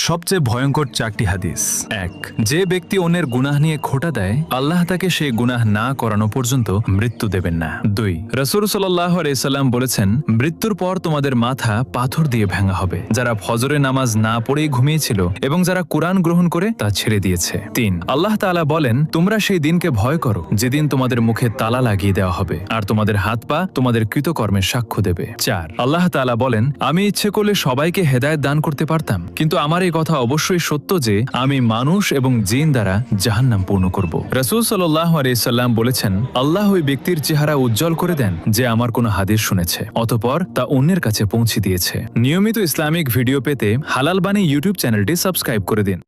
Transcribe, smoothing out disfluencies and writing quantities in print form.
সবচেয়ে ভয়ঙ্কর 4টি হাদিস। 1. যে ব্যক্তি অন্যের গুনাহ নিয়ে খোঁটা দেয়, আল্লাহ তাকে সেই গুনাহ না করানো পর্যন্ত মৃত্যু দেবেন না। 2. রাসূল সাল্লাল্লাহু আলাইহি সাল্লাম বলেছেন, মৃত্যুর পর তোমাদের মাথা পাথর দিয়ে ভাঙা হবে। যারা ফজরের নামাজ না পড়েই ঘুমিয়েছিল এবং যারা কুরআন গ্রহণ করে তা ছেড়ে দিয়েছে। 3. আল্লাহ তাআলা বলেন, তোমরা সেই দিনকে ভয় করো যেদিন তোমাদের মুখে তালা লাগিয়ে দেওয়া হবে আর তোমাদের হাত পা তোমাদের কৃতকর্মের সাক্ষ্য দেবে। 4. আল্লাহ তাআলা বলেন, আমি ইচ্ছে করলে সবাইকে হেদায়েত দান করতে পারতাম, কিন্তু আমার এই কথা অবশ্যই সত্য যে আমি মানুষ এবং জিন দ্বারা জাহান্নাম পূর্ণ করব। রাসূল সাল্লাল্লাহু আলাইহি সাল্লাম বলেছেন, আল্লাহ ওই ব্যক্তির চেহারা উজ্জ্বল করে দেন যে আমার কোনো হাদিস শুনেছে অতঃপর তা অন্যের কাছে পৌঁছে দিয়েছে। নিয়মিত ইসলামিক ভিডিও পেতে হালাল বাণী ইউটিউব চ্যানেলটি সাবস্ক্রাইব করে দিন।